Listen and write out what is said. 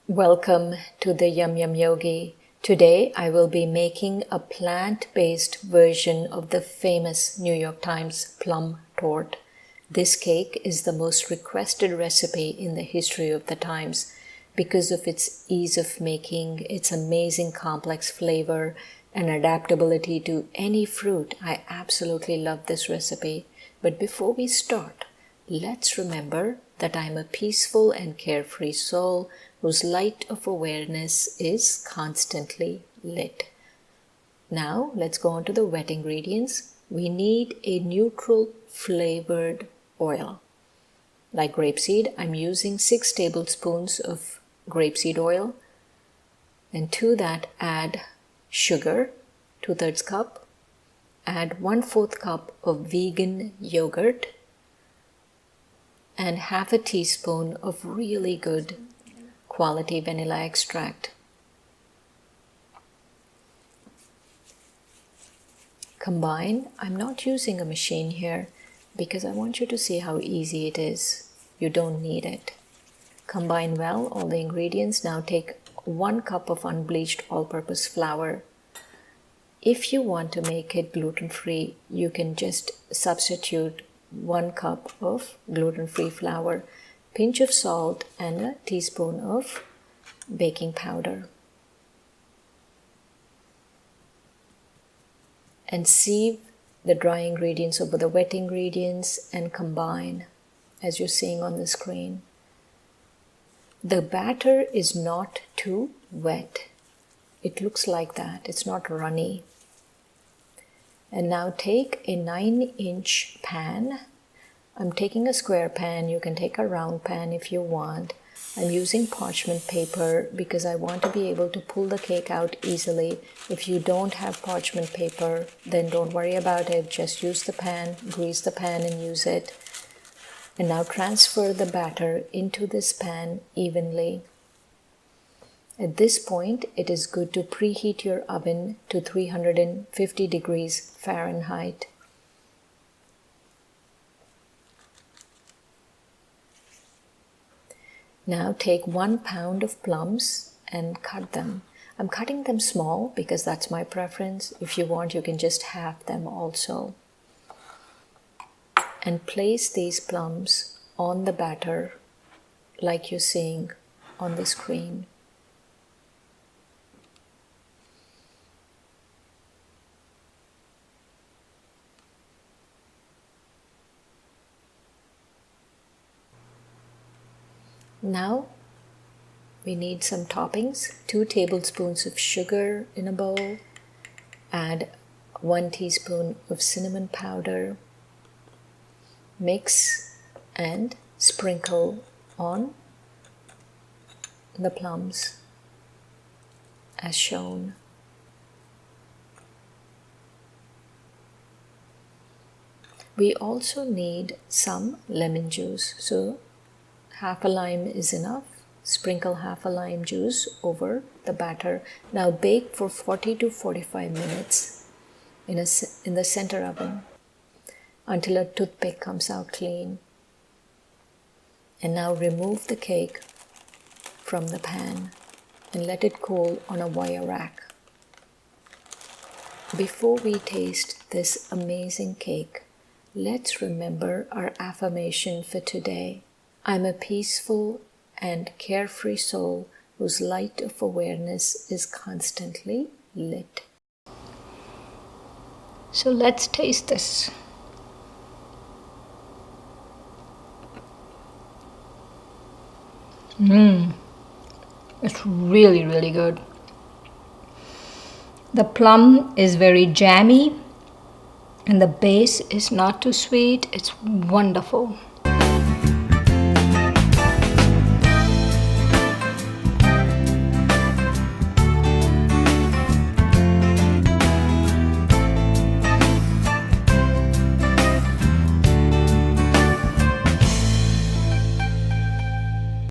Welcome to the Yum Yum Yogi. Today I will be making a plant-based version of the famous New York Times Plum Torte. This cake is the most requested recipe in the history of the Times because of its ease of making, its amazing complex flavor, and adaptability to any fruit. I absolutely love this recipe. But before we start, let's remember that I'm a peaceful and carefree soul whose light of awareness is constantly lit. Now let's go on to the wet ingredients. We need a neutral flavored oil. Like grapeseed, I'm using 6 tablespoons of grapeseed oil, and to that add sugar, 2/3 cup, add 1/4 cup of vegan yogurt, and half a teaspoon of really good quality vanilla extract. Combine. I'm not using a machine here because I want you to see how easy it is. You don't need it. Combine well all the ingredients. Now take 1 cup of unbleached all-purpose flour. If you want to make it gluten-free, you can just substitute 1 cup of gluten-free flour, pinch of salt, and a teaspoon of baking powder. And sieve the dry ingredients over the wet ingredients and combine as you're seeing on the screen. The batter is not too wet. It looks like that. It's not runny. And now take a 9-inch pan. I'm taking a square pan. You can take a round pan if you want. I'm using parchment paper because I want to be able to pull the cake out easily. If you don't have parchment paper, then don't worry about it. Just use the pan, grease the pan and use it. And now transfer the batter into this pan evenly. At this point, it is good to preheat your oven to 350 degrees Fahrenheit. Now take 1 pound of plums and cut them. I'm cutting them small because that's my preference. If you want, you can just halve them also. And place these plums on the batter like you're seeing on the screen. Now we need some toppings. 2 tablespoons of sugar in a bowl. Add 1 teaspoon of cinnamon powder. Mix and sprinkle on the plums as shown. We also need some lemon juice. So half a lime is enough. Sprinkle half a lime juice over the batter. Now bake for 40 to 45 minutes in the center oven until a toothpick comes out clean. And now remove the cake from the pan and let it cool on a wire rack. Before we taste this amazing cake, let's remember our affirmation for today. I'm a peaceful and carefree soul whose light of awareness is constantly lit. So let's taste this. It's really, really good. The plum is very jammy and the base is not too sweet. It's wonderful.